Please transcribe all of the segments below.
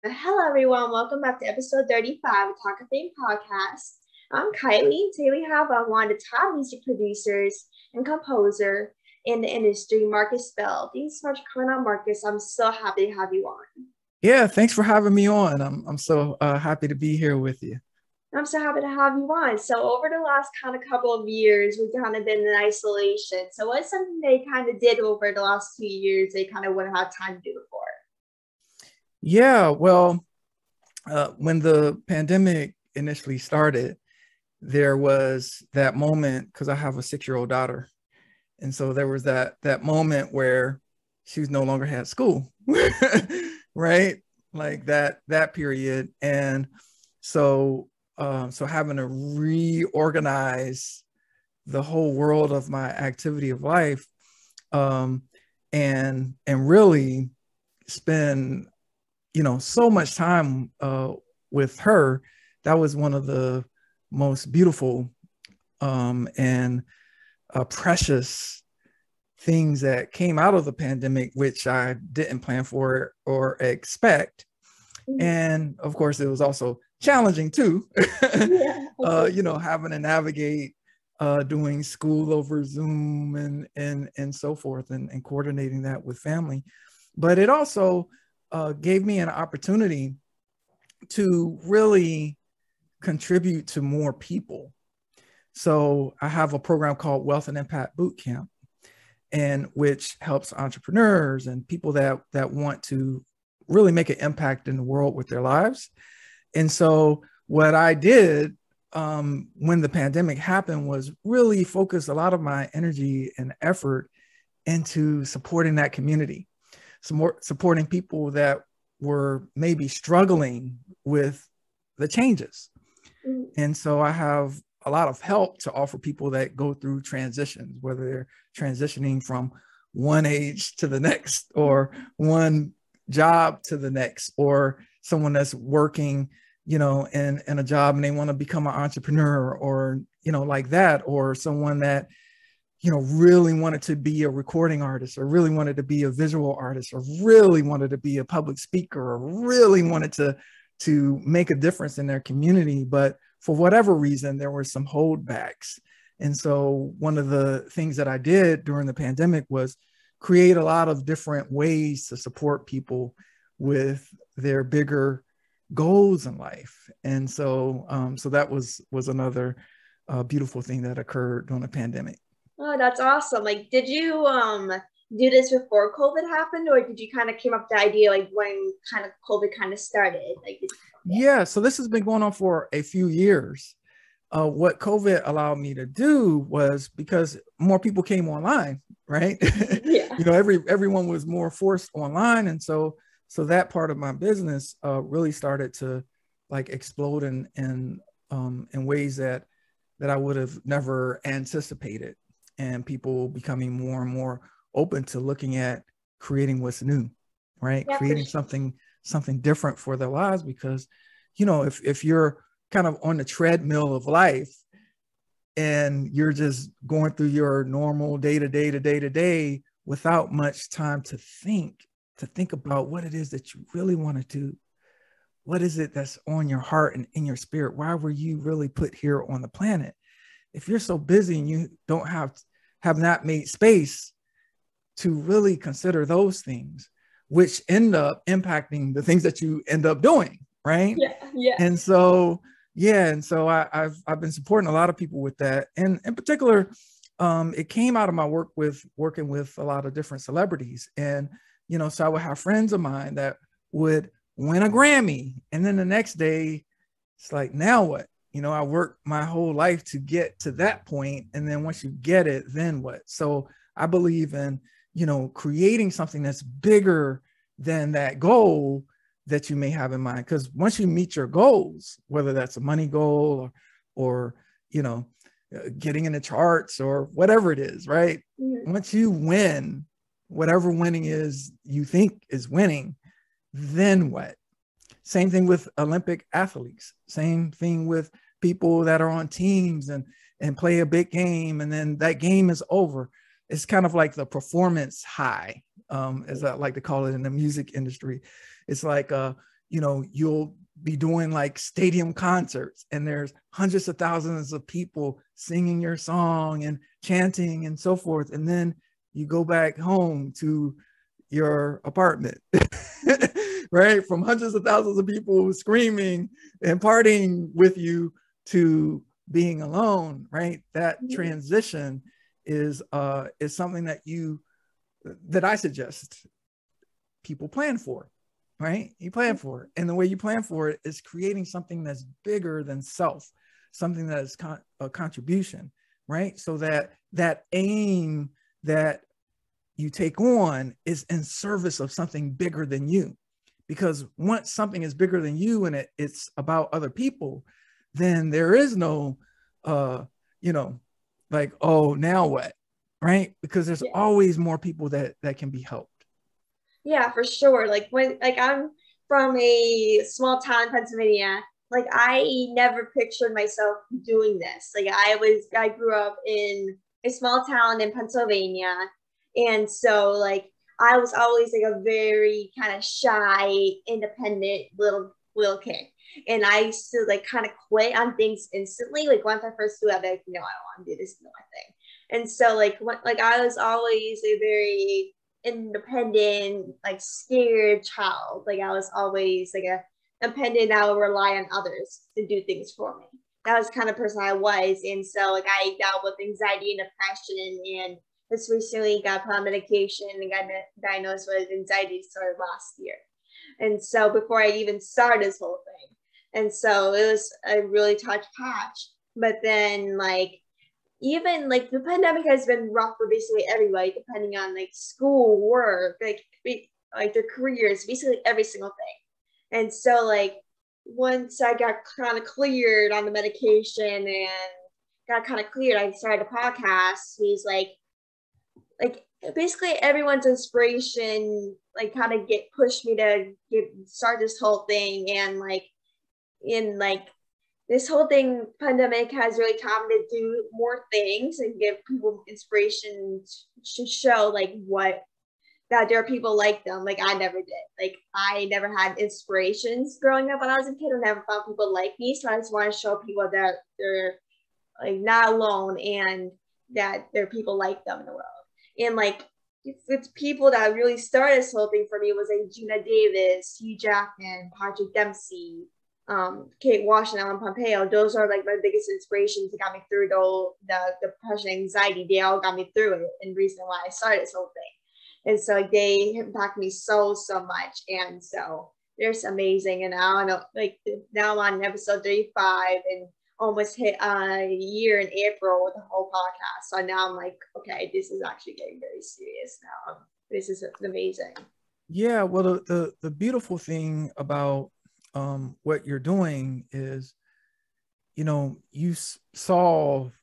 Hello, everyone. Welcome back to episode 35 of Talkoffamepod podcast. I'm Kylie. Today we have one of the top music producers and composer in the industry, Marcus Bell. Thanks so much for coming on, Marcus. I'm so happy to have you on. Yeah, thanks for having me on. I'm so happy to be here with you. I'm so happy to have you on. So over the last kind of couple of years, we've kind of been in isolation. So what's something they kind of did over the last 2 years they kind of wouldn't have time to do before? Yeah, well, when the pandemic initially started, there was that moment because I have a 6-year-old daughter, and so there was that moment where she was no longer had school, right? Like that period, and so having to reorganize the whole world of my activity of life, um, and really spend so much time with her. That was one of the most beautiful and precious things that came out of the pandemic, which I didn't plan for or expect. And of course, it was also challenging too, having to navigate doing school over Zoom and so forth, and coordinating that with family. But it also gave me an opportunity to really contribute to more people. So I have a program called Wealth and Impact Bootcamp, and which helps entrepreneurs and people that want to really make an impact in the world with their lives. And so what I did when the pandemic happened was really focus a lot of my energy and effort into supporting that community, supporting people that were maybe struggling with the changes. And so I have a lot of help to offer people that go through transitions, whether they're transitioning from one age to the next, or one job to the next, or someone that's working, in a job and they want to become an entrepreneur, or, like that, or someone that, really wanted to be a recording artist, or really wanted to be a visual artist, or really wanted to be a public speaker, or really wanted to make a difference in their community. But for whatever reason, there were some holdbacks. And so one of the things that I did during the pandemic was create a lot of different ways to support people with their bigger goals in life. And so so that was another beautiful thing that occurred during the pandemic. Oh, that's awesome. Like, did you do this before COVID happened, or did you kind of came up with the idea like when kind of COVID kind of started? Yeah, so this has been going on for a few years. What COVID allowed me to do was, because more people came online, right? Yeah. Everyone was more forced online, and so that part of my business really started to like explode in ways that I would have never anticipated, and people becoming more and more open to looking at creating what's new, right? Yeah, Creating something different for their lives, because if you're kind of on the treadmill of life and you're just going through your normal day to day without much time to think about what it is that you really want to do. What is it that's on your heart and in your spirit? Why were you really put here on the planet? If you're so busy and you don't have not made space to really consider those things, which end up impacting the things that you end up doing, right? Yeah. And so I've been supporting a lot of people with that, and in particular, it came out of my working with a lot of different celebrities. And so I would have friends of mine that would win a Grammy, and then the next day it's like, now what? I worked my whole life to get to that point, and then once you get it, then what? So I believe in creating something that's bigger than that goal that you may have in mind. Because once you meet your goals, whether that's a money goal or getting in the charts or whatever it is, right? Mm-hmm. Once you win, whatever winning is you think is winning, then what? Same thing with Olympic athletes. Same thing with people that are on teams and play a big game, and then that game is over. It's kind of like the performance high, as I like to call it in the music industry. It's like, you'll be doing like stadium concerts and there's hundreds of thousands of people singing your song and chanting and so forth. And then you go back home to your apartment, right? From hundreds of thousands of people screaming and partying with you to being alone, right? That transition is something that I suggest people plan for, right? You plan for it. And the way you plan for it is creating something that's bigger than self, something that is a contribution, right? So that aim that you take on is in service of something bigger than you. Because once something is bigger than you and it's about other people, then there is no, like, oh, now what, right? Because there's always more people that can be helped. Yeah, for sure. Like I'm from a small town in Pennsylvania. Like I never pictured myself doing this. Like I grew up in a small town in Pennsylvania. And so like I was always like a very kind of shy, independent little kid. And I used to like kind of quit on things instantly. Like once I first do it, I'd be like, no, I don't want to do this, no my thing. And so like I was always a very independent, like scared child. Like I was always like a dependent. I would rely on others to do things for me. That was the kind of person I was. And so like I dealt with anxiety and depression, and just recently got put on medication and got diagnosed with anxiety disorder last year. And so before I even started this whole thing. And so it was a really tough patch. But then like even like the pandemic has been rough for basically everybody, depending on like school, work, like their careers, basically every single thing. And so like once I got kind of cleared on the medication and got kind of cleared, I started a podcast. He's like basically everyone's inspiration, like kind of pushed me to start this whole thing. And like in like this whole thing, pandemic has really taught me to do more things and give people inspiration to show like that there are people like them. Like I never did. Like I never had inspirations growing up when I was a kid. I never found people like me. So I just want to show people that they're like not alone and that there are people like them in the world. And like it's people that really started this whole thing for me was like Gina Davis, Hugh Jackman, Patrick Dempsey, Kate Walsh, and Ellen Pompeo. Those are like my biggest inspirations that got me through the depression, anxiety. They all got me through it, and reason why I started this whole thing. And so like they impacted me so much. And so they're amazing. And I don't know, like now I'm on episode 35 and almost hit a year in April with the whole podcast. So now I'm like, okay, this is actually getting very serious now. This is amazing. Yeah, well, the beautiful thing about what you're doing is, you solve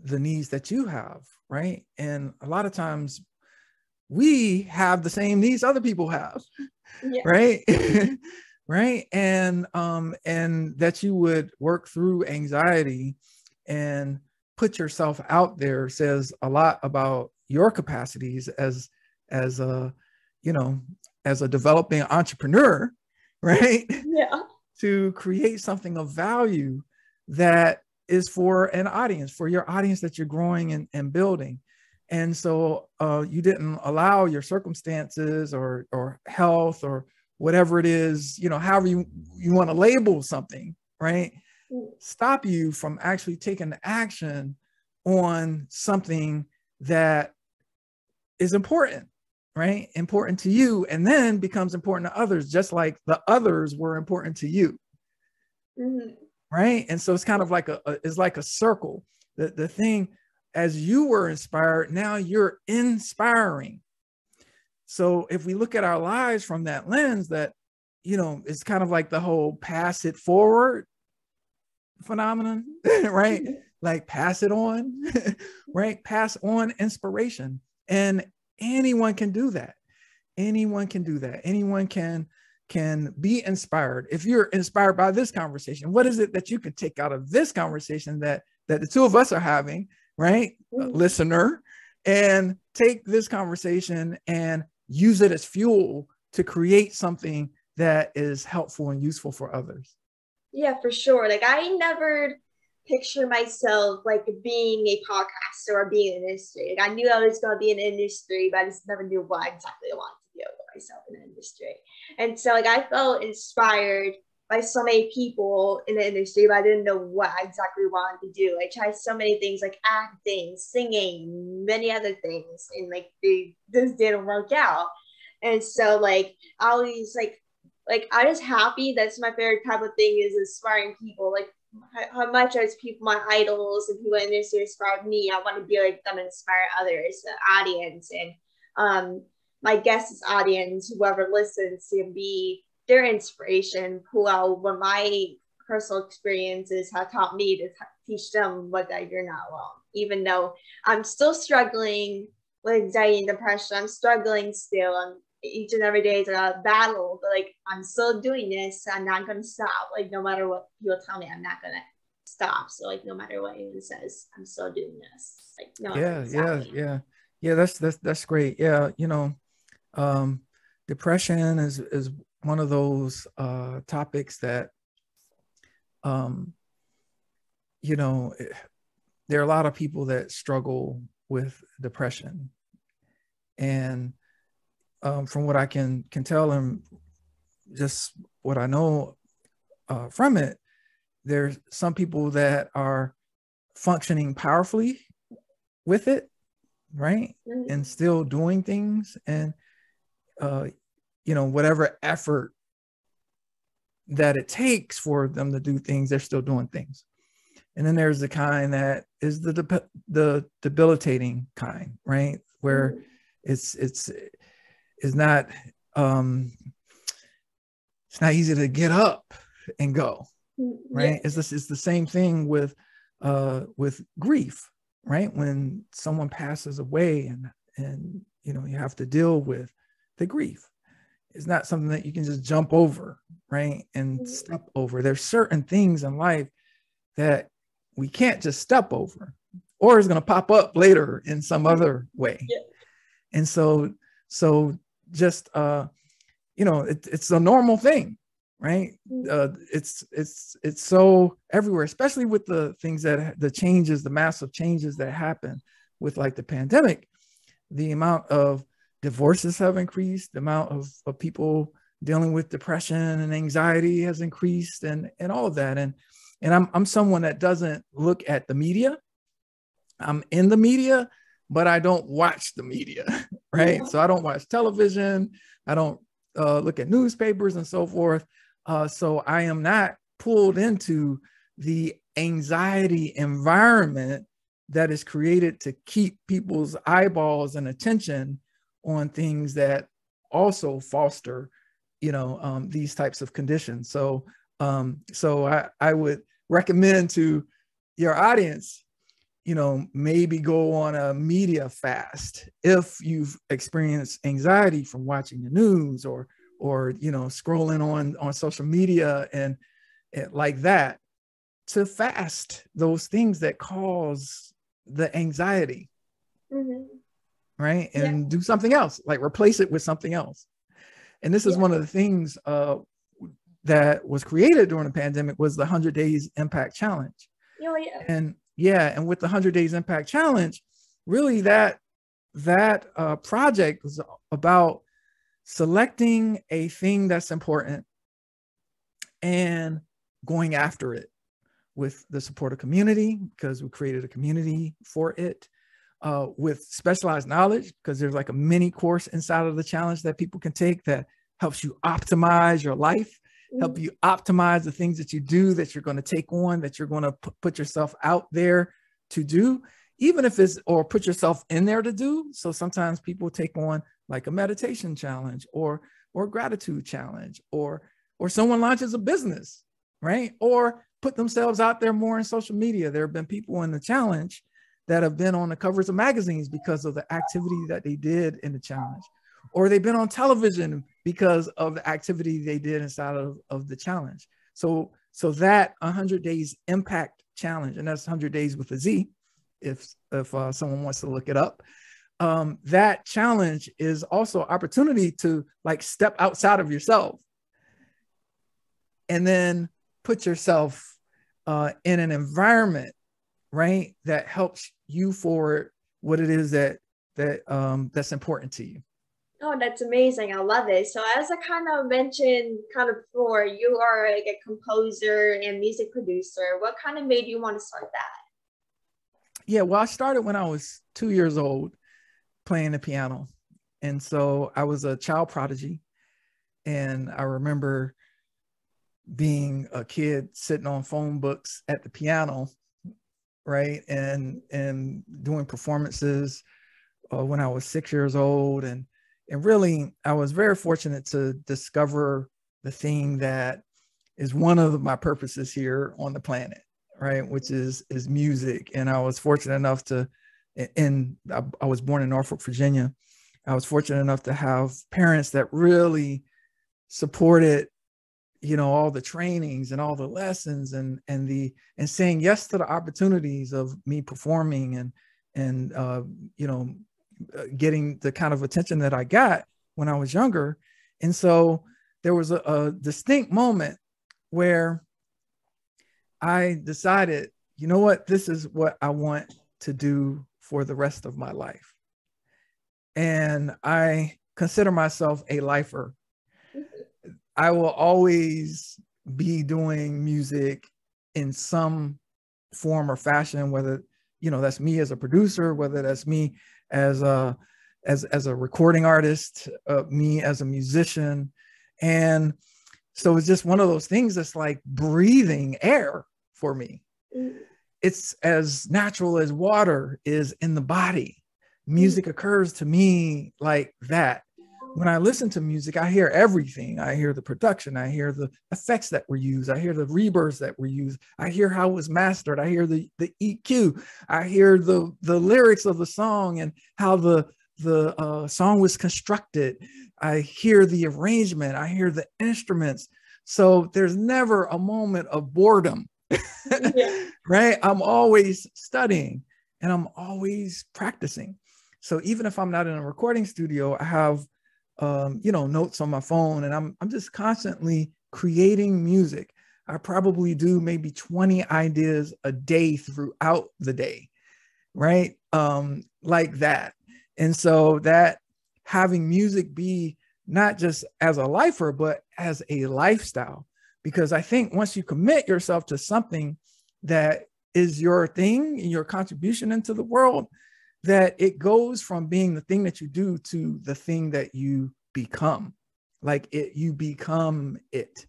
the needs that you have, right? And a lot of times we have the same needs other people have, right? Right. And that you would work through anxiety and put yourself out there says a lot about your capacities as a developing entrepreneur, right? Yeah. To create something of value that is for an audience, for your audience that you're growing and building. And so you didn't allow your circumstances or health or whatever it is, however you want to label something, right? Stop you from actually taking action on something that is important, right? Important to you, and then becomes important to others, just like the others were important to you. Mm-hmm. Right? And so it's kind of like it's like a circle. The thing, as you were inspired, now you're inspiring. So if we look at our lives from that lens, that, it's kind of like the whole pass it forward phenomenon, right? Like pass it on, right? Pass on inspiration. And anyone can do that. Anyone can do that. Anyone can be inspired. If you're inspired by this conversation, what is it that you can take out of this conversation that the two of us are having, right? Listener, and take this conversation and use it as fuel to create something that is helpful and useful for others. Yeah, for sure. Like I never picture myself like being a podcaster or being in the industry. Like I knew I was going to be in the industry, but I just never knew what exactly I wanted to do with myself in the industry. And so like I felt inspired by so many people in the industry, but I didn't know what I exactly wanted to do. I tried so many things like acting, singing, many other things, and like they just didn't work out. And so like I always like I'm just happy. That's my favorite type of thing is inspiring people. Like how much as people, my idols and people in this inspired me, I want to be like them, inspire others, the audience, and my guests' audience, whoever listens, to be their inspiration. Pull out what my personal experiences have taught me to teach them what that you're not alone. Even though I'm still struggling with anxiety and depression, I'm struggling still. I'm each and every day is a battle, but like I'm still doing this. I'm not gonna stop. Like no matter what people tell me, I'm not gonna stop. So like no matter what anyone says, I'm still doing this. Like no, Yeah. That's great. Yeah, depression is one of those topics that there are a lot of people that struggle with depression, and from what I can tell and just what I know from it, there's some people that are functioning powerfully with it, right? Mm-hmm. And still doing things, and whatever effort that it takes for them to do things, they're still doing things. And then there's the kind that is the debilitating kind, right? Where Mm-hmm. it's not it's not easy to get up and go, right? Yeah. It's the same thing with grief, right? When someone passes away and you have to deal with the grief. It's not something that you can just jump over, right? And step over. There's certain things in life that we can't just step over, or it's going to pop up later in some other way. Yeah. And so just it's a normal thing, right? It's so everywhere, especially with the things the massive changes that happen with like the pandemic. The amount of divorces have increased, the amount of people dealing with depression and anxiety has increased, and all of that. And I'm someone that doesn't look at the media. I'm in the media, but I don't watch the media, right? So I don't watch television. I don't look at newspapers and so forth. So I am not pulled into the anxiety environment that is created to keep people's eyeballs and attention on things that also foster, these types of conditions. So I would recommend to your audience, maybe go on a media fast if you've experienced anxiety from watching the news or scrolling on social media and like that, to fast those things that cause the anxiety, right? And do something else, like replace it with something else. And this is one of the things that was created during the pandemic, was the 100 Days Impact Challenge. And with the 100 Days Impact Challenge, really that project was about selecting a thing that's important and going after it with the support of community, because we created a community for it, with specialized knowledge, because there's like a mini course inside of the challenge that people can take that helps you optimize your life, help you optimize the things that you do, that you're going to take on, that you're going to put yourself out there to do, even if it's, or put yourself in there to do. So sometimes people take on like a meditation challenge or gratitude challenge, or someone launches a business, right? Or put themselves out there more in social media. There have been people in the challenge that have been on the covers of magazines because of the activity that they did in the challenge, or they've been on television because of the activity they did inside of the challenge. So that 100 Days Impact Challenge, and that's 100 days with a Z, if someone wants to look it up. That challenge is also an opportunity to like step outside of yourself and then put yourself in an environment, right, that helps you forward what it is that's important to you. Oh, that's amazing. I love it. So as I kind of mentioned kind of before, you are like a composer and music producer. What kind of made you want to start that? Yeah, well, I started when I was 2 years old playing the piano. And so I was a child prodigy. And I remember being a kid sitting on phone books at the piano, right? And doing performances when I was 6 years old. And really, I was very fortunate to discover the thing that is one of my purposes here on the planet, right? Which is music. And I was fortunate enough to, and I was born in Norfolk, Virginia. I was fortunate enough to have parents that really supported, all the trainings and all the lessons and saying yes to the opportunities of me performing and getting the kind of attention that I got when I was younger. And so there was a distinct moment where I decided, you know what, this is what I want to do for the rest of my life. And I consider myself a lifer. I will always be doing music in some form or fashion, whether, that's me as a producer, whether that's me as a recording artist, me as a musician. And so it's just one of those things that's like breathing air for me. It's as natural as water is in the body. Music occurs to me like that. When I listen to music, I hear everything. I hear the production. I hear the effects that were used. I hear the reverbs that were used. I hear how it was mastered. I hear the EQ. I hear the lyrics of the song and how the song was constructed. I hear the arrangement. I hear the instruments. So there's never a moment of boredom, right? I'm always studying and I'm always practicing. So even if I'm not in a recording studio, I have notes on my phone, and I'm just constantly creating music. I probably do maybe 20 ideas a day throughout the day, right? Like that. And so that having music be not just as a lifer, but as a lifestyle, because I think once you commit yourself to something that is your thing and your contribution into the world, that it goes from being the thing that you do to the thing that you become. Like you become it.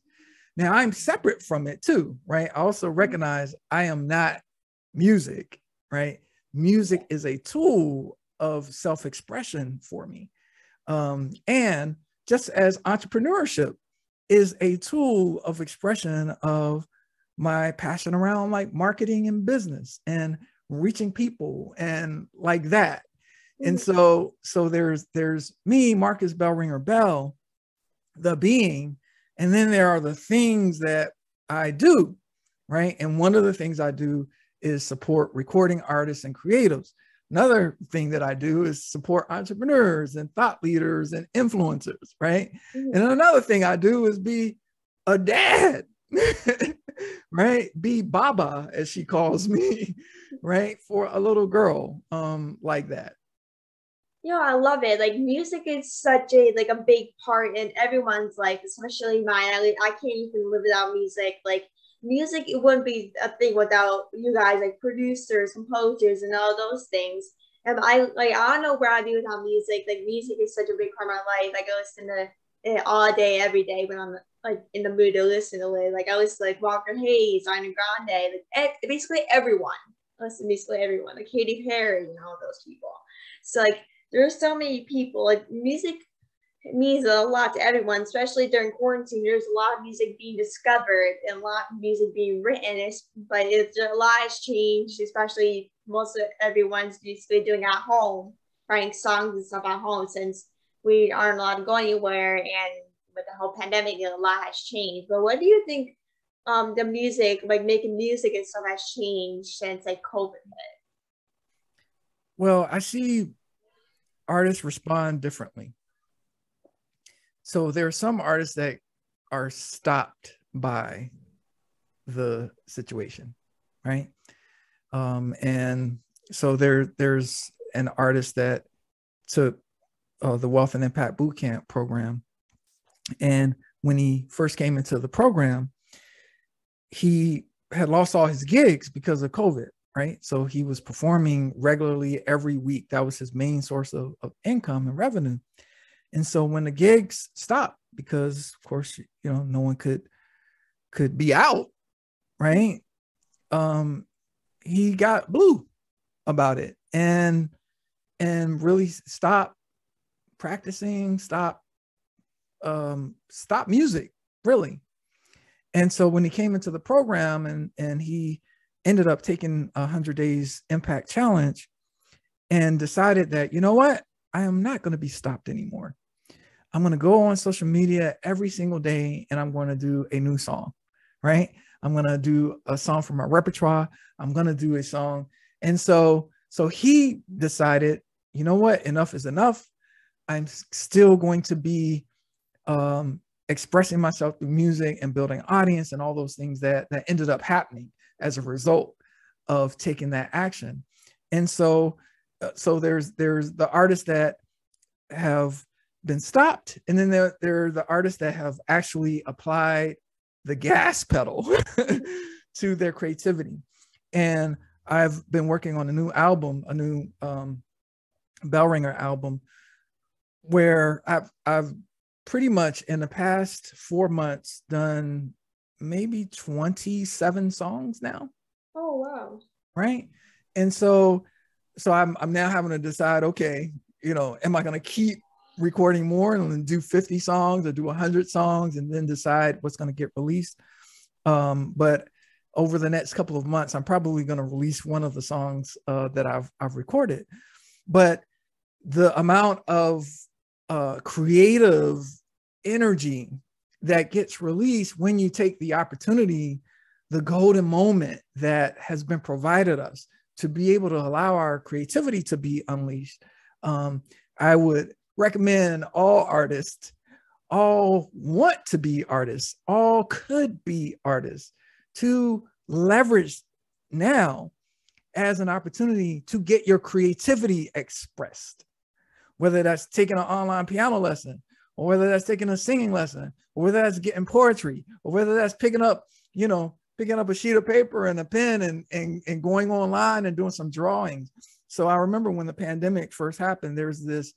Now I'm separate from it too, right? I also recognize I am not music, right? Music is a tool of self-expression for me. And just as entrepreneurship is a tool of expression of my passion around like marketing and business and reaching people and like that. And so there's me, Marcus Bellringer Bell, the being, and then there are the things that I do, right? And one of the things I do is support recording artists and creatives. Another thing that I do is support entrepreneurs and thought leaders and influencers, right? And another thing I do is be a dad, right? Be Baba, as she calls me, right? For a little girl, like that. Yeah, I love it. Like music is such a big part in everyone's life, especially mine. I can't even live without music. Like music, it wouldn't be a thing without you guys, like producers, composers, and all those things. And I don't know where I'd be without music. Like music is such a big part of my life. Like I listen to it all day, every day when I'm like in the mood to listen to it. Like I listen to like Walker Hayes, Ariana Grande, like basically everyone. I listen to basically everyone, like Katy Perry and all those people. So like there's so many people. Like music means a lot to everyone, especially during quarantine. There's a lot of music being discovered and a lot of music being written, but a lot has changed, especially most of everyone's basically doing at home, writing songs and stuff at home since we aren't allowed to go anywhere, and with the whole pandemic, a lot has changed. But what do you think the music, like making music and stuff, has changed since like COVID hit? Well, I see artists respond differently. So there are some artists that are stopped by the situation, right? And so there's an artist that took the Wealth and Impact Bootcamp program, and when he first came into the program, he had lost all his gigs because of COVID, right? So he was performing regularly every week. That was his main source of income and revenue. And so when the gigs stopped, because of course, no one could be out, right? He got blue about it and really stopped practicing, stopped music, really. And so when he came into the program and he ended up taking 100 Days Impact Challenge and decided that, you know what, I am not going to be stopped anymore. I'm going to go on social media every single day and I'm going to do a new song, right? I'm going to do a song from my repertoire. I'm going to do a song. And so he decided, you know what, enough is enough. I'm still going to be expressing myself through music and building audience and all those things that ended up happening as a result of taking that action. And so there's the artists that have been stopped, and then there are the artists that have actually applied the gas pedal to their creativity. And I've been working on a new album, a new bell ringer album, where I've pretty much in the past 4 months done maybe 27 songs now. Oh, wow. Right. And so I'm now having to decide, okay, am I going to keep recording more and do 50 songs or do 100 songs and then decide what's going to get released? But over the next couple of months, I'm probably going to release one of the songs that I've recorded. But the amount of creative energy that gets released when you take the opportunity, the golden moment that has been provided us to be able to allow our creativity to be unleashed. I would recommend all artists, all want to be artists, all could be artists, to leverage now as an opportunity to get your creativity expressed. Whether that's taking an online piano lesson, or whether that's taking a singing lesson, or whether that's getting poetry, or whether that's picking up a sheet of paper and a pen and going online and doing some drawings. So I remember when the pandemic first happened, there's this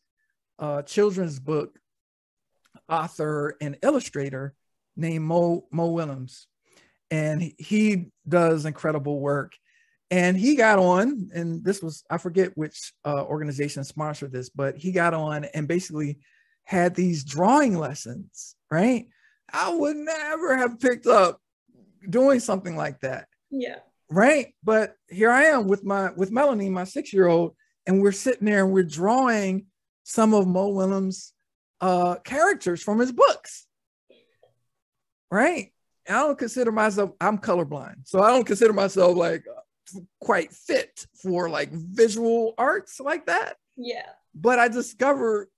children's book author and illustrator named Mo Willems, and he does incredible work. And he got on, and this was, I forget which organization sponsored this, but he got on and basically had these drawing lessons, right? I would never have picked up doing something like that. Yeah. Right. But here I am with Melanie, my 6-year-old, and we're sitting there and we're drawing some of Mo Willems' characters from his books. Right. And I don't consider myself, I'm colorblind, so I don't consider myself like quite fit for like visual arts like that. Yeah. But I discovered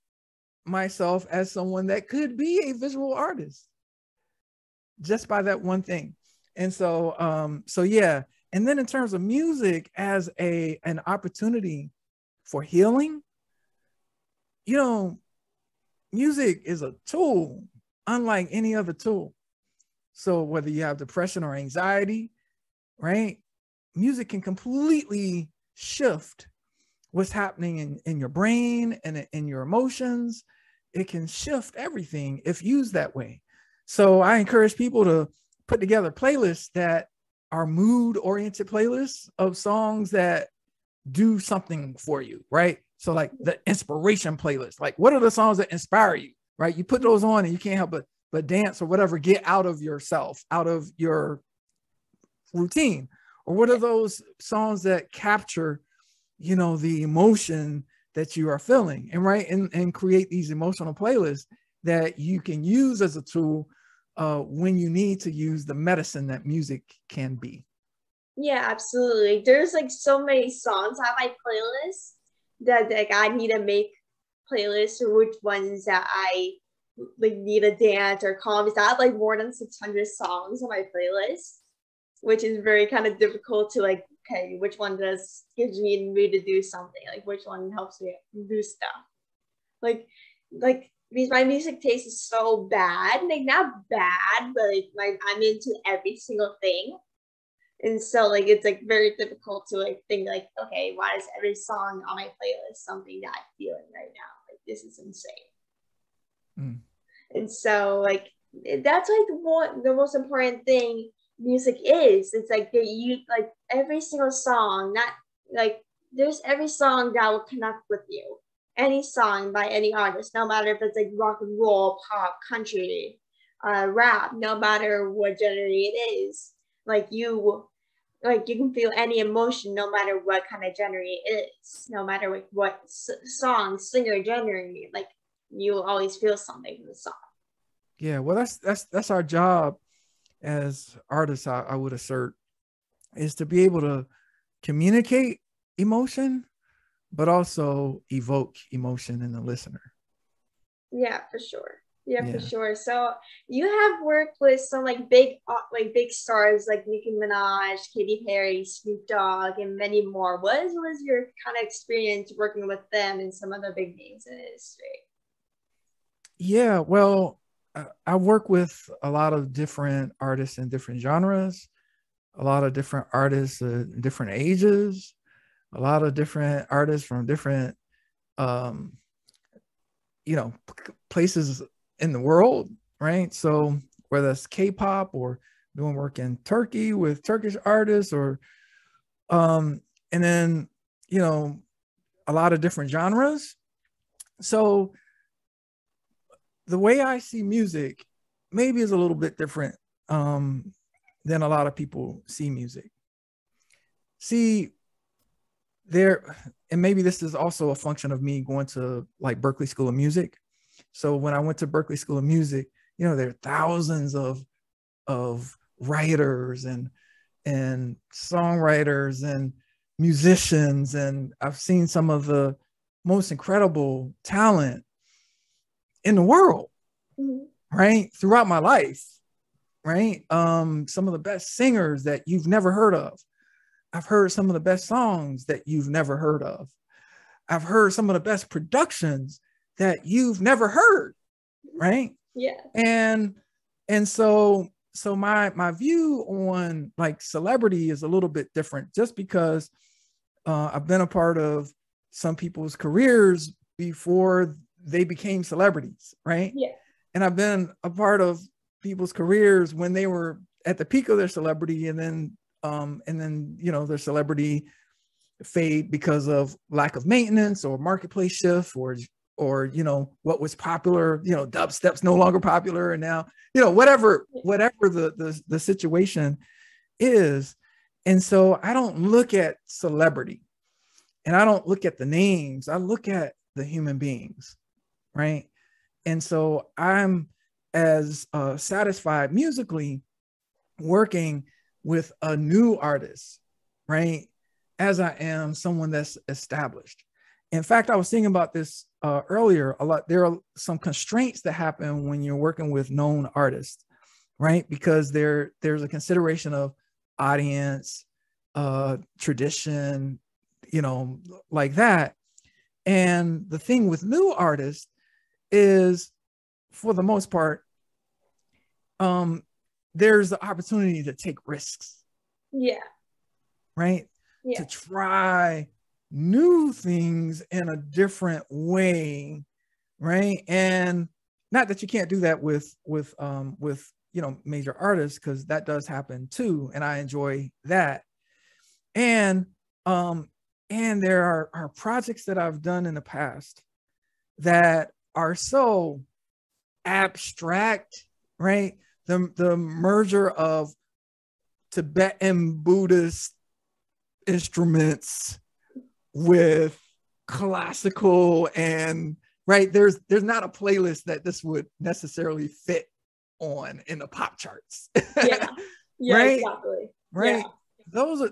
myself as someone that could be a visual artist just by that one thing. And so yeah. And then in terms of music as an opportunity for healing, music is a tool unlike any other tool. So whether you have depression or anxiety, right? Music can completely shift what's happening in your brain and in your emotions. It can shift everything if used that way. So I encourage people to put together playlists that are mood-oriented playlists of songs that do something for you, right? So like the inspiration playlist, like what are the songs that inspire you, right? You put those on and you can't help but dance or whatever, get out of yourself, out of your routine. Or what are those songs that capture, the emotion that you are feeling, and right, and create these emotional playlists that you can use as a tool when you need to use the medicine that music can be. Yeah, absolutely. There's like so many songs on my playlist that like I need to make playlists or which ones that I like need a dance or calm. I have like more than 600 songs on my playlist, which is very kind of difficult to like, okay, which one does gives me the mood to do something? Like which one helps me do stuff? Like because my music taste is so bad, like not bad, but like I'm into every single thing. And so like it's like very difficult to like think like, okay, why is every song on my playlist something that I'm feeling right now? Like this is insane. Mm. And so like that's like what the most important thing music is. It's like that you like every single song, not like there's every song that will connect with you. Any song by any artist, no matter if it's like rock and roll, pop, country, rap, no matter what genre it is, like you can feel any emotion no matter what kind of genre it is, no matter like what song, singer, genre, like you will always feel something from the song. Yeah, well, that's our job as artists. I would assert is to be able to communicate emotion, but also evoke emotion in the listener. Yeah, for sure. Yeah, for Yeah. sure. So you have worked with some like big stars like Nicki Minaj, Katy Perry, Snoop Dogg, and many more. What was your kind of experience working with them and some other big names in the industry? Yeah, well, I work with a lot of different artists in different genres, a lot of different artists in different ages, a lot of different artists from different, um, places in the world, right? So whether it's K-pop or doing work in Turkey with Turkish artists, or and then a lot of different genres. So the way I see music maybe is a little bit different than a lot of people see music. See, there, and maybe this is also a function of me going to like Berklee School of Music. So when I went to Berklee School of Music, there are thousands of writers and songwriters and musicians, and I've seen some of the most incredible talent in the world, right? Throughout my life, right? Some of the best singers that you've never heard of. I've heard some of the best songs that you've never heard of. I've heard some of the best productions that you've never heard, right? Yeah. And so my view on like celebrity is a little bit different, just because I've been a part of some people's careers before they became celebrities, right? Yeah. And I've been a part of people's careers when they were at the peak of their celebrity, and then their celebrity fade because of lack of maintenance or marketplace shift, or what was popular, dubstep's no longer popular, and now whatever the situation is. And so I don't look at celebrity and I don't look at the names, I look at the human beings, right? And so I'm as satisfied musically working with a new artist, right, as I am someone that's established. In fact, I was thinking about this earlier a lot. There are some constraints that happen when you're working with known artists, right? Because there's a consideration of audience, tradition, like that. And the thing with new artists is, for the most part, there's the opportunity to take risks. Yeah. Right? Yeah. To try new things in a different way, right? And not that you can't do that with major artists, because that does happen too, and I enjoy that. And there are projects that I've done in the past that are so abstract, right? The merger of Tibetan Buddhist instruments with classical, and right, there's not a playlist that this would necessarily fit on in the pop charts. Yeah. Yeah, right? Exactly. Right. Yeah. Those are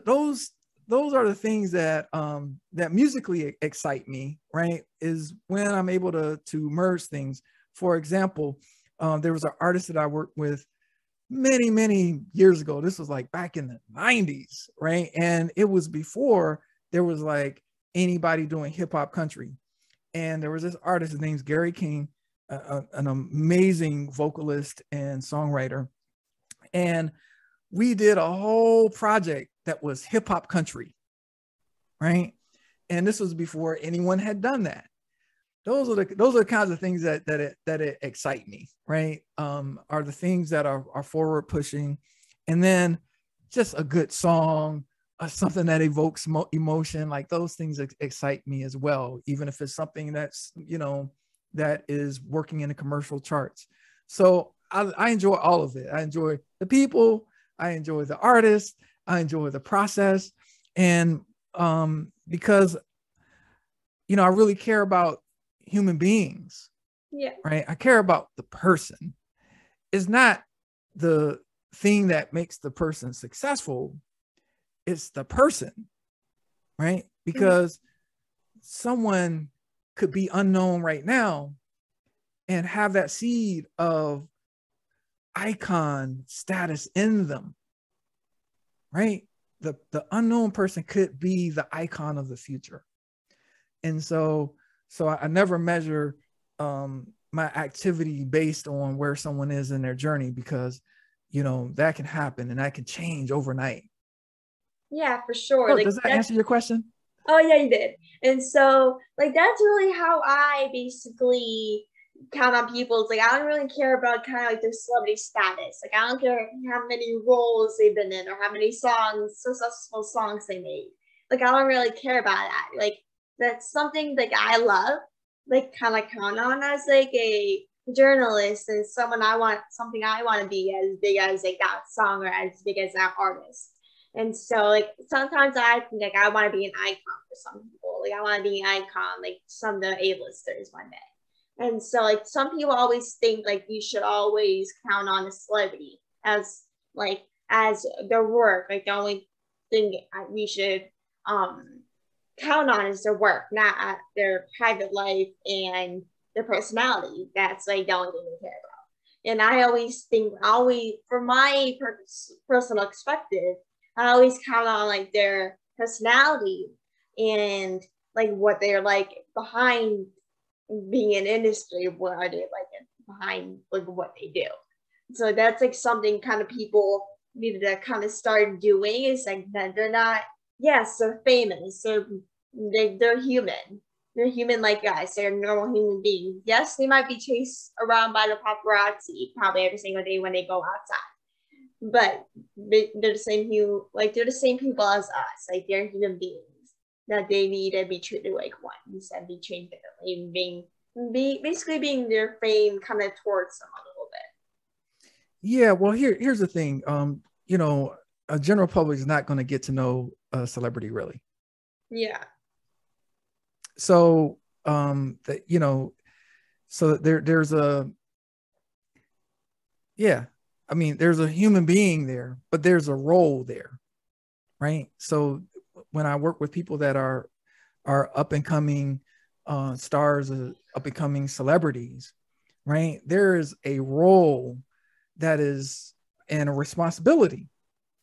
the things that that musically excite me, right? Is when I'm able to merge things. for example, there was an artist that I worked with many years ago. This was like back in the 90s, right? And it was before there was like anybody doing hip hop country. And there was this artist, his name's Gary King, an amazing vocalist and songwriter. And we did a whole project that was hip hop country, right? And this was before anyone had done that. Those are the kinds of things that excite me, right? Are the things that are forward pushing, and then just a good song, something that evokes emotion, like those things excite me as well, even if it's something that's, you know, that is working in the commercial charts. So I enjoy all of it. I enjoy the people, I enjoy the artists, I enjoy the process, and because, you know, I really care about human beings. Yeah. Right. I care about the person. It's not the thing that makes the person successful. It's the person. Right. Because someone could be unknown right now and have that seed of icon status in them. Right. The unknown person could be the icon of the future. And so I never measure my activity based on where someone is in their journey, because, you know, that can happen and that can change overnight. Yeah, for sure. Oh, Like, does that answer your question? oh yeah, you did. And so like that's really how I basically count on people. It's like I don't really care about kind of like their celebrity status. Like I don't care how many roles they've been in or how many successful songs they made. Like I don't really care about that. Like that's something like I love, like kind of count on as like a journalist and something I want to be as big as like that song or as big as that artist. And so like sometimes I think like I want to be an icon for some people. Like I want to be an icon, like some of the A-listers one day. And so like some people always think like you should always count on a celebrity as like as their work. Like the only thing we should count on is their work, not their private life and their personality. That's like the only thing we care about. And I always think, from my personal perspective, I always count on like their personality and like what they're like behind being in industry, what are they like behind like what they do. So that's like something kind of people needed to kind of start doing, is like that they're not, yes, they're famous, they're human. They're human like us. They're normal human beings. Yes, they might be chased around by the paparazzi probably every single day when they go outside. But they're the same they're the same people as us. Like they're human beings that they need to be treated like one instead of be treated differently, basically being their fame kind of towards them a little bit. Yeah, well, here's the thing. You know, a general public is not going to get to know a celebrity really. Yeah. So that, you know, so there's a, yeah, I mean, there's a human being there, but there's a role there, right? So when I work with people that are up and coming stars, up and coming celebrities, right? There is a role that is, and a responsibility,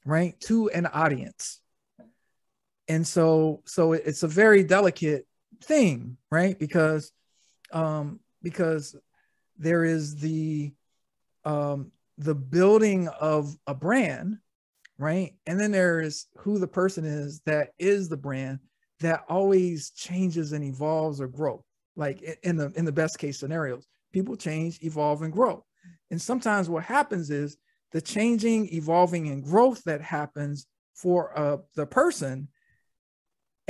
right, to an audience. And so it's a very delicate thing, right? Because there is the building of a brand, right? And then there is who the person is that is the brand, that always changes and evolves or grow. Like in the best case scenarios, people change, evolve, and grow. And sometimes what happens is the changing, evolving, and growth that happens for the person,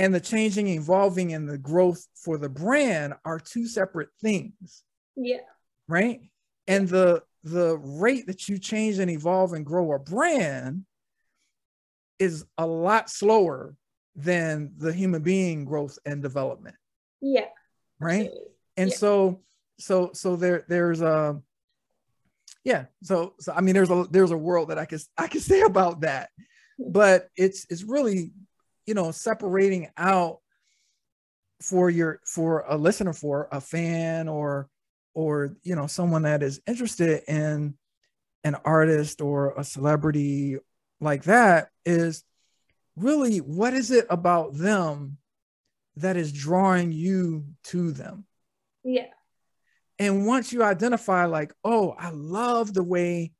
and the changing, evolving, and the growth for the brand are two separate things. Yeah. Right. And the rate that you change and evolve and grow a brand is a lot slower than the human being growth and development. Yeah. Right. Absolutely. And yeah. so there's a, yeah. So I mean, there's a world that I can say about that, but it's really, you know, separating out for a listener, for a fan, or or, you know, someone that is interested in an artist or a celebrity like that is really, what is it about them that is drawing you to them? Yeah. And once you identify like, oh, I love the way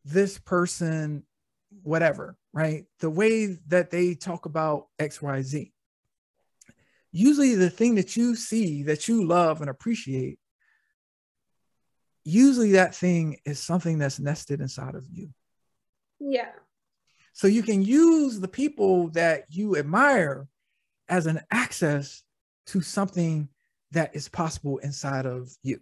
this person, whatever, right? The way that they talk about XYZ. Usually the thing that you see that you love and appreciate, usually that thing is something that's nested inside of you. Yeah. So you can use the people that you admire as an access to something that is possible inside of you.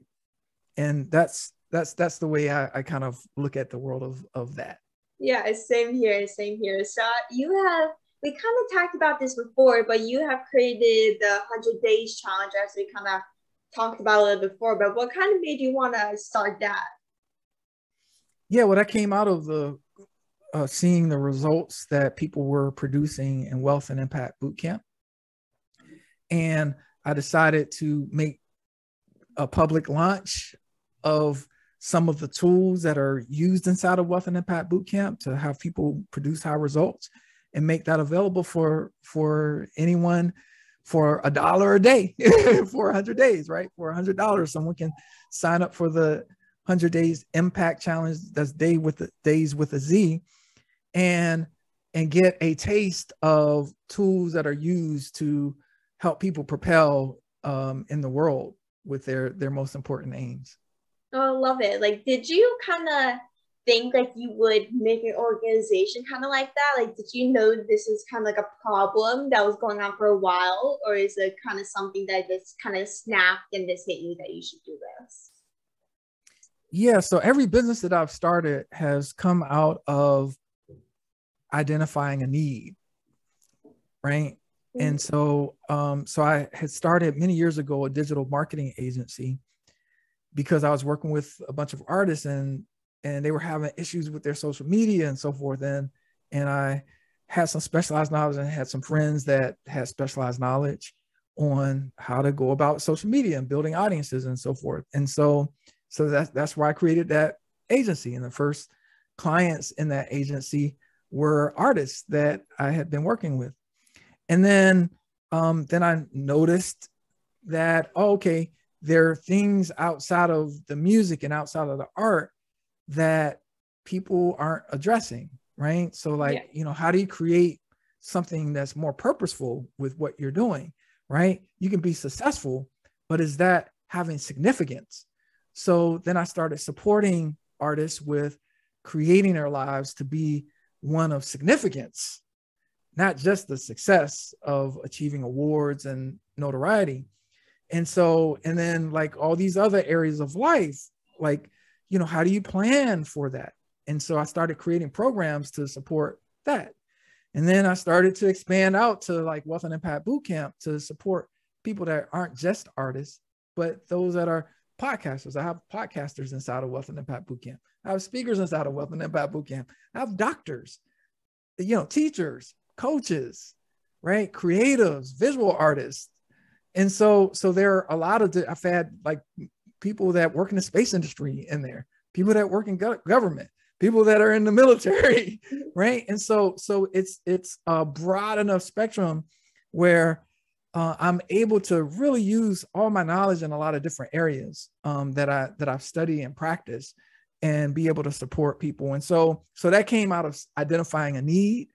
And that's the way I kind of look at the world of that. Yeah, same here, same here. So we kind of talked about this before, but you have created the 100 days challenge, as we kind of talked about a little before, but what kind of made you want to start that? Yeah, well, that came out of the seeing the results that people were producing in Wealth and Impact Bootcamp. And I decided to make a public launch of some of the tools that are used inside of Wealth and Impact Bootcamp to have people produce high results, and make that available for anyone for $1 a day for 100 days, right? For $100, someone can sign up for the 100 days impact challenge. That's days with a Z, and get a taste of tools that are used to help people propel in the world with their most important aims. Oh, I love it. Like, did you kind of think like you would make an organization kind of like that? Like, did you know this is kind of like a problem that was going on for a while, or is it kind of something that just kind of snapped and just hit you that you should do this? Yeah, so every business that I've started has come out of identifying a need, right? And so I had started many years ago a digital marketing agency because I was working with a bunch of artists, and they were having issues with their social media and so forth. And I had some specialized knowledge and had some friends that had specialized knowledge on how to go about social media and building audiences and so forth. And so that's why I created that agency. And the first clients in that agency were artists that I had been working with. And then I noticed that, okay, there are things outside of the music and outside of the art that people aren't addressing, right? So like, you know, how do you create something that's more purposeful with what you're doing, right? You can be successful, but is that having significance? So then I started supporting artists with creating their lives to be one of significance, not just the success of achieving awards and notoriety. And then like all these other areas of life, like, you know, how do you plan for that? And so I started creating programs to support that. And then I started to expand out to like Wealth and Impact Bootcamp to support people that aren't just artists, but those that are podcasters. I have podcasters inside of Wealth and Impact Bootcamp. I have speakers inside of Wealth and Impact Bootcamp. I have doctors, you know, teachers, coaches, right? Creatives, visual artists. And so there are a lot of, I've had like people that work in the space industry in there, people that work in government, people that are in the military, right? And so it's a broad enough spectrum where I'm able to really use all my knowledge in a lot of different areas that I've studied and practiced, and be able to support people. And so that came out of identifying a need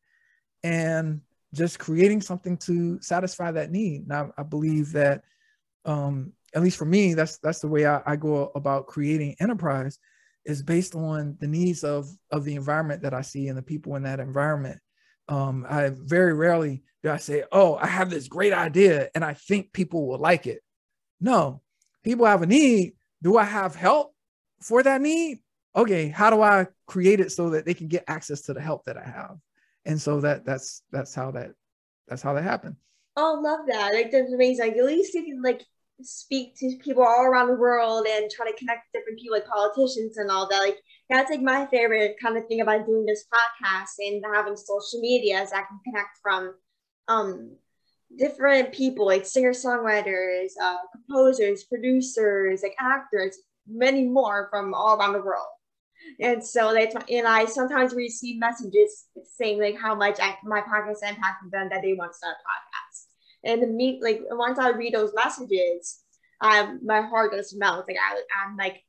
and just creating something to satisfy that need. Now, I believe that, at least for me, that's the way I go about creating enterprise, is based on the needs of the environment that I see and the people in that environment. I very rarely do I say, oh, I have this great idea and I think people will like it. No, people have a need. Do I have help for that need? Okay, how do I create it so that they can get access to the help that I have? And so that's how that happened. Oh, love that. Like, that's amazing. Like, at least you can like speak to people all around the world and try to connect with different people, like politicians and all that. Like, that's like my favorite kind of thing about doing this podcast and having social media, is I can connect from um different people, like singer-songwriters, composers, producers, like actors, many more from all around the world. And so and I sometimes receive messages saying like how much my podcast impacted them that they want to start a podcast. And like once I read those messages, my heart just melts. Like I'm like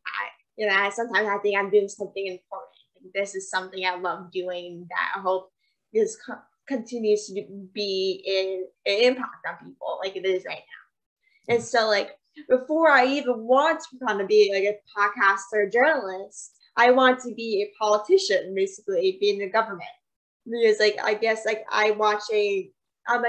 sometimes I think I'm doing something important. This is something I love doing that I hope is continues to be an impact on people like it is right now. And so like before I even want to kind of be like a podcaster or journalist, I want to be a politician, basically be in the government. Because like I guess like I'm a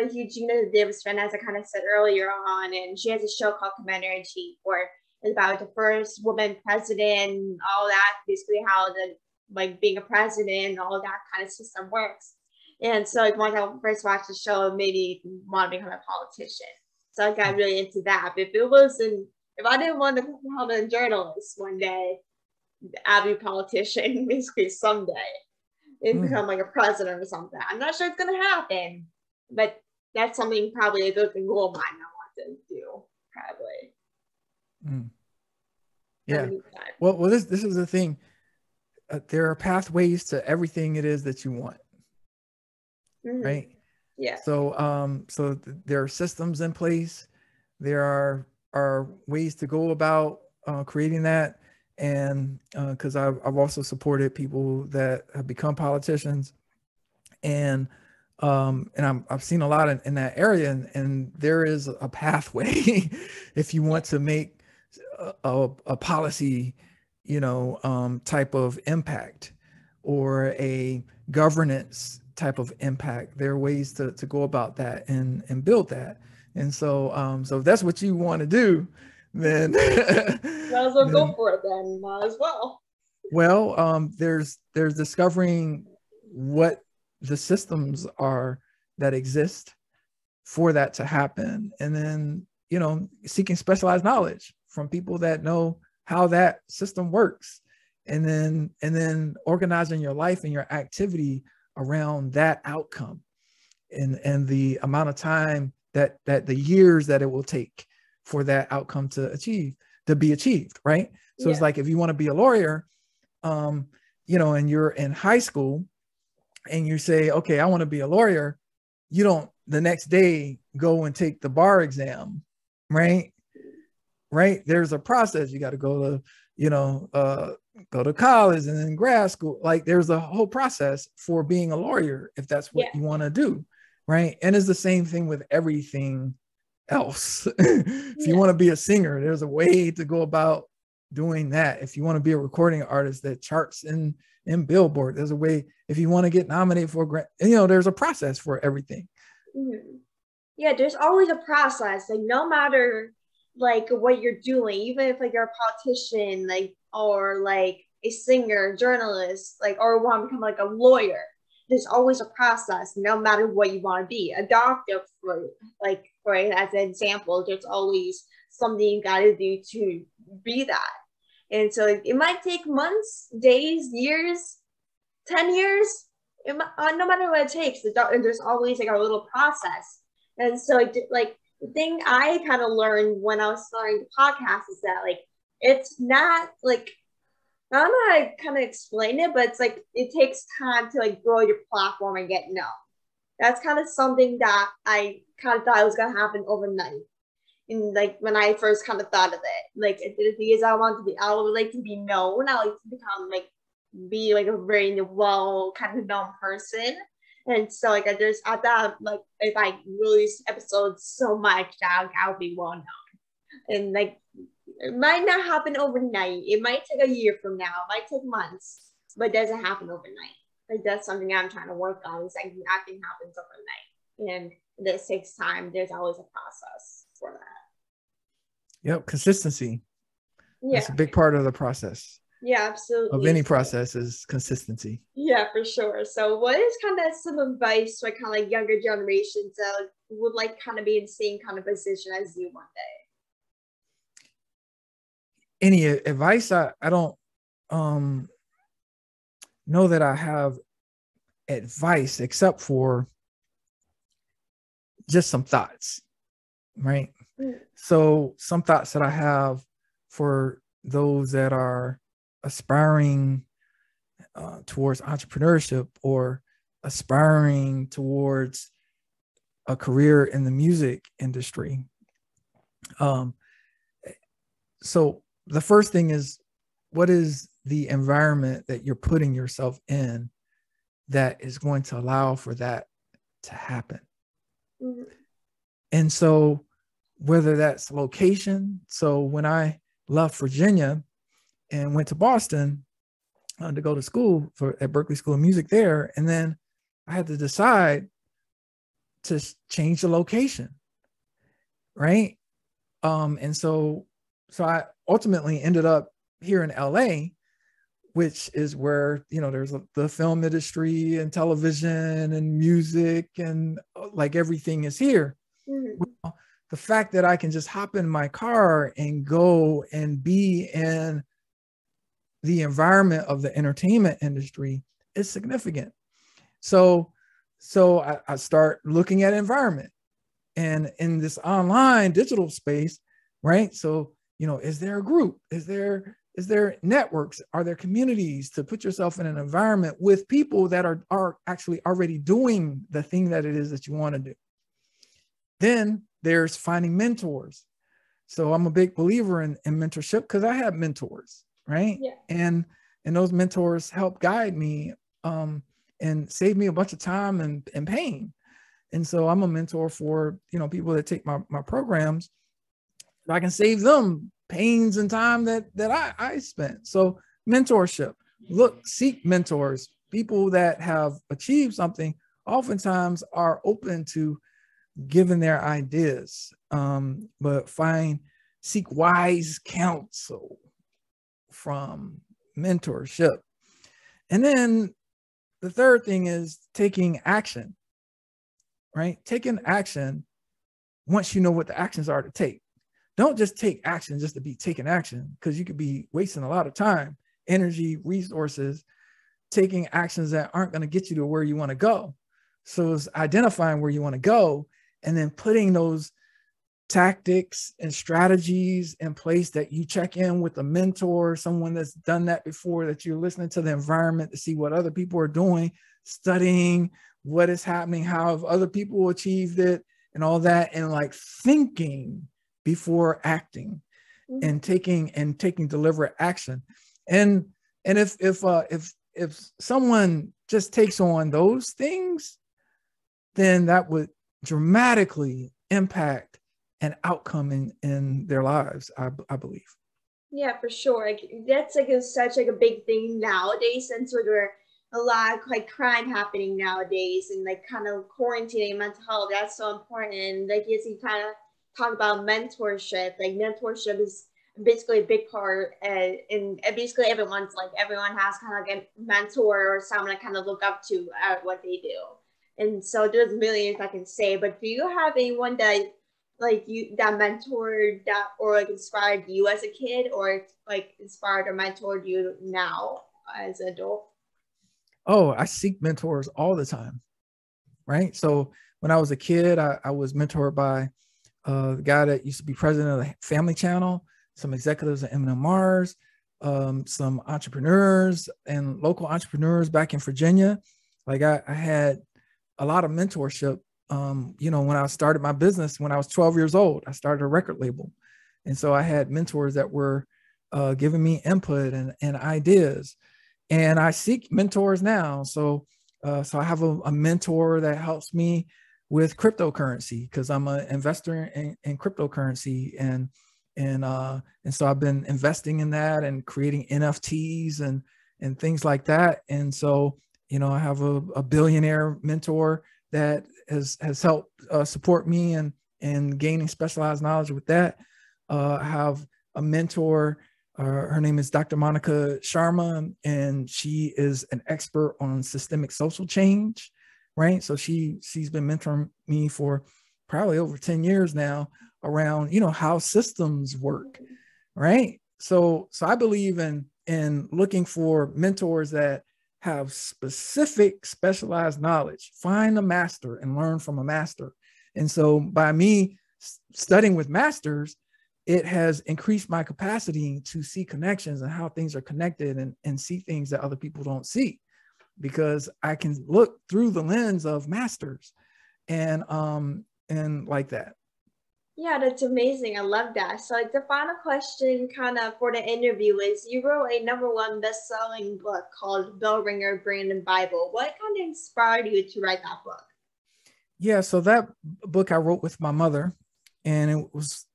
huge Gina Davis fan, as I kind of said earlier on, and she has a show called Commander in Chief where it's about the first woman president, all that, basically how the like being a president, all that kind of system works. And so like once I first watched the show, it made me want to become a politician. So I got really into that. But if I didn't want to become a journalist one day, I'd be a politician basically someday and become like a president or something. I'm not sure it's gonna happen, but that's something probably a good goal of mine I want to do, probably. Yeah. Well, this is the thing. There are pathways to everything it is that you want. Right. Yeah. So there are systems in place. There are ways to go about creating that. And because I've also supported people that have become politicians, and I've seen a lot in that area, and there is a pathway if you want to make a policy, type of impact or a governance type of impact. There are ways to go about that and build that. And so if that's what you want to do, then might as well go for it then. Might as well. Well, there's discovering what the systems are that exist for that to happen, and then seeking specialized knowledge from people that know how that system works, and then organizing your life and your activity around that outcome, and the amount of time that the years that it will take for that outcome to be achieved, right? So it's like if you want to be a lawyer, and you're in high school and you say, okay, I want to be a lawyer, you don't the next day go and take the bar exam, right? There's a process. You got to go to, go to college and then grad school. Like there's a whole process for being a lawyer if that's what you want to do, right? And it's the same thing with everything else. If you want to be a singer, there's a way to go about doing that. If you want to be a recording artist that charts in Billboard, there's a way. If you want to get nominated for a grant, there's a process for everything. Yeah, there's always a process. Like no matter like what you're doing, even if like you're a politician, like or like a singer, journalist, like or want to become like a lawyer, there's always a process. No matter what you want to be, a doctor, for as an example, there's always something you got to do to be that. And so it might take months, days, years, 10 years, no matter what it takes, there's always like a little process. And so like the thing I kind of learned when I was starting the podcast is that like it's not like, I don't know how to kind of explain it, but it's like it takes time to like grow your platform and get known. That's kind of something that I kind of thought was gonna happen overnight. And like when I first kind of thought of it, like because I would like to be known. I like to become be a very well kind of known person. And so like I thought like if I release episodes so much that I'll be well known. And like it might not happen overnight. It might take a year from now. It might take months, but it doesn't happen overnight. Like that's something I'm trying to work on. It's like nothing happens overnight, and this takes time. There's always a process for that. Yep, consistency. Yeah, that's a big part of the process. Yeah, absolutely. Of any process is consistency. Yeah, for sure. So, what is kind of some advice for kind of like younger generations that would like kind of be in the same kind of position as you one day? Any advice? I don't know that I have advice except for just some thoughts, right? Mm. So some thoughts that I have for those that are aspiring towards entrepreneurship or aspiring towards a career in the music industry. So the first thing is, what is the environment that you're putting yourself in that is going to allow for that to happen? Mm-hmm. And so whether that's location. So when I left Virginia and went to Boston to go to school at Berklee School of Music there, and then I had to decide to change the location, right? And so I ultimately ended up here in LA, which is where, there's the film industry and television and music and like everything is here. Mm-hmm. Well, the fact that I can just hop in my car and go and be in the environment of the entertainment industry is significant. So I start looking at environment, and in this online digital space, right? So, is there a group? Is there networks? Are there communities to put yourself in an environment with people that are actually already doing the thing that it is that you want to do? Then there's finding mentors. So I'm a big believer in mentorship because I have mentors, right? Yeah. And those mentors help guide me and save me a bunch of time and pain. And so I'm a mentor for, people that take my programs. I can save them pains and time that I spent. So mentorship, seek mentors. People that have achieved something oftentimes are open to giving their ideas, but seek wise counsel from mentorship. And then the third thing is taking action, right? Taking action once you know what the actions are to take. Don't just take action just to be taking action, because you could be wasting a lot of time, energy, resources, taking actions that aren't going to get you to where you want to go. So it's identifying where you want to go and then putting those tactics and strategies in place that you check in with a mentor, someone that's done that before, that you're listening to the environment to see what other people are doing, studying what is happening, how have other people achieved it and all that, and like thinking before acting. Mm-hmm. and taking deliberate action. And if someone just takes on those things, then that would dramatically impact an outcome in their lives, I believe. Yeah, for sure. That's such a big thing nowadays, since we're a lot of crime happening nowadays, and kind of quarantining mental health. That's so important. And you kind of talk about mentorship. Mentorship is basically a big part, and basically everyone has kind of a mentor or someone to kind of look up to at what they do. And so there's millions I can say, but do you have anyone that that mentored that or inspired you as a kid, or inspired or mentored you now as an adult? Oh, I seek mentors all the time, right? So when I was a kid, I was mentored by the guy that used to be president of the Family Channel, some executives at M&M Mars, some entrepreneurs and local entrepreneurs back in Virginia. I had a lot of mentorship. When I started my business, when I was 12 years old, I started a record label. And so I had mentors that were giving me input and ideas. And I seek mentors now. So I have a mentor that helps me with cryptocurrency, because I'm an investor in cryptocurrency. And so I've been investing in that and creating NFTs and things like that. And so, I have a billionaire mentor that has helped support me and gaining specialized knowledge with that. I have a mentor, her name is Dr. Monica Sharma, and she is an expert on systemic social change, right? So she's been mentoring me for probably over 10 years now around, how systems work, right? So I believe in looking for mentors that have specific specialized knowledge. Find a master and learn from a master. And so by me studying with masters, it has increased my capacity to see connections and how things are connected, and see things that other people don't see, because I can look through the lens of masters and like that. Yeah, that's amazing. I love that. So, like, the final question kind of for the interview is, you wrote a #1 best-selling book called Bell Ringer Brandon Bible. What kind of inspired you to write that book? Yeah, so that book I wrote with my mother, and it was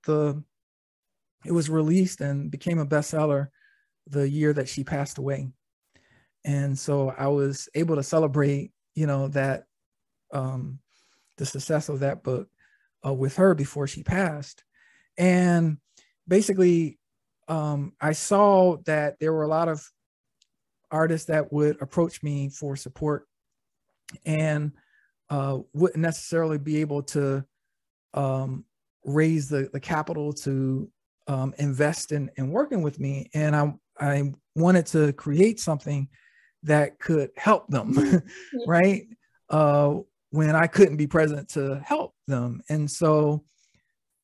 released and became a bestseller the year that she passed away. And so I was able to celebrate, that the success of that book with her before she passed. And basically, I saw that there were a lot of artists that would approach me for support, and wouldn't necessarily be able to raise the capital to invest in working with me. And I wanted to create something that could help them, right? When I couldn't be present to help them. And so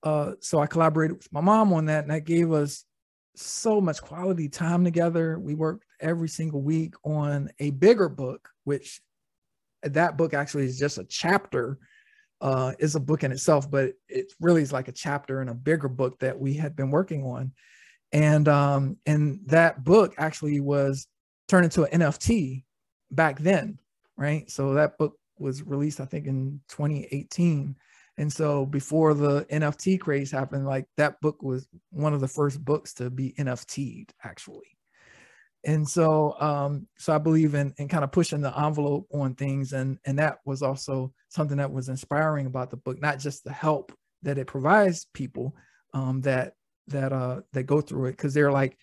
I collaborated with my mom on that, and that gave us so much quality time together. We worked every single week on a bigger book, which that book actually is just a chapter, is a book in itself, but it really is like a chapter in a bigger book that we had been working on. And that book actually was turned into an NFT back then, right? So that book was released, I think, in 2018. And so before the NFT craze happened, like, that book was one of the first books to be NFT'd, actually. And so I believe in kind of pushing the envelope on things, and that was also something that was inspiring about the book, not just the help that it provides people that go through it, because they're like,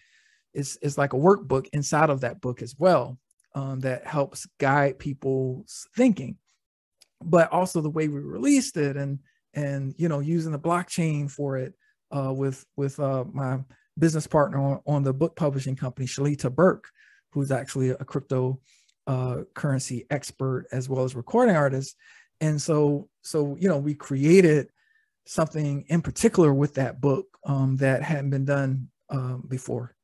it's like a workbook inside of that book as well, that helps guide people's thinking, but also the way we released it, and using the blockchain for it, with my business partner on the book publishing company, Shalita Burke, who's actually a crypto currency expert as well as recording artist. And so we created something in particular with that book that hadn't been done before.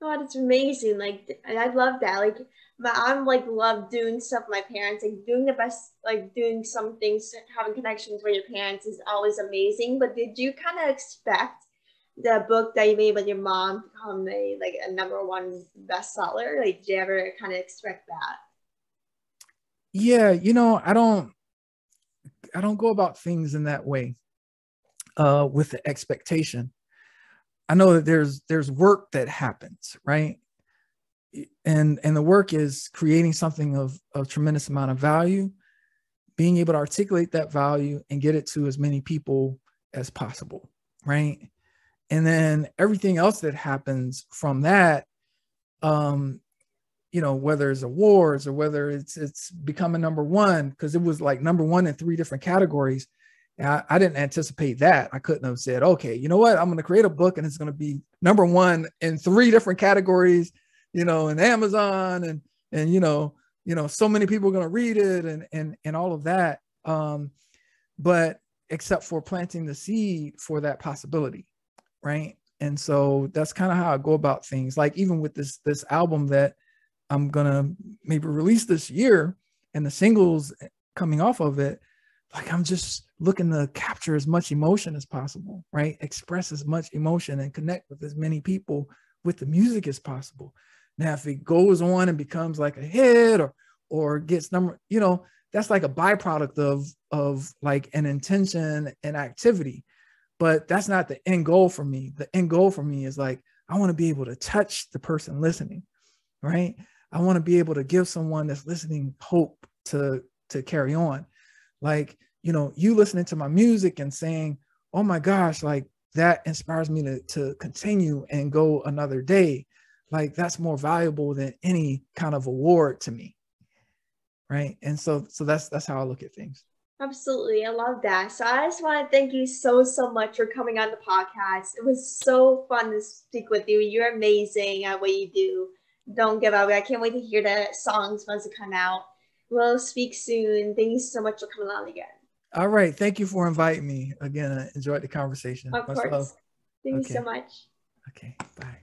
Oh, that's amazing. Like, I love that. Like, I'm like love doing stuff with my parents, like doing the best, like doing some things, having connections with your parents is always amazing. But did you kind of expect the book that you made with your mom to become a #1 bestseller? Like, did you ever kind of expect that? Yeah, I don't go about things in that way, with the expectation. I know that there's work that happens, right? And the work is creating something of a tremendous amount of value, being able to articulate that value and get it to as many people as possible, right? And then everything else that happens from that, whether it's awards or whether it's becoming #1, because it was like #1 in 3 different categories. I didn't anticipate that. I couldn't have said, okay, you know what? I'm going to create a book and it's going to be #1 in 3 different categories, in Amazon, and so many people are going to read it, and all of that. But except for planting the seed for that possibility, right? And so that's kind of how I go about things. Like, even with this album that I'm gonna maybe release this year, and the singles coming off of it, like, I'm just looking to capture as much emotion as possible, right? Express as much emotion and connect with as many people with the music as possible. Now, if it goes on and becomes like a hit, or gets that's like a byproduct of like an intention and activity. But that's not the end goal for me. The end goal for me is like, I want to be able to touch the person listening, right? I want to be able to give someone that's listening hope to carry on. Like, you listening to my music and saying, oh my gosh, like, that inspires me to continue and go another day. Like, that's more valuable than any kind of award to me, right? And so that's how I look at things. Absolutely. I love that. So I just want to thank you so much for coming on the podcast. It was so fun to speak with you. You're amazing at what you do. Don't give up. I can't wait to hear the songs once they come out. We'll speak soon. Thank you so much for coming on again. All right. Thank you for inviting me. Again, I enjoyed the conversation. Of Much love. course. Thank you so Okay. much. Okay. Bye.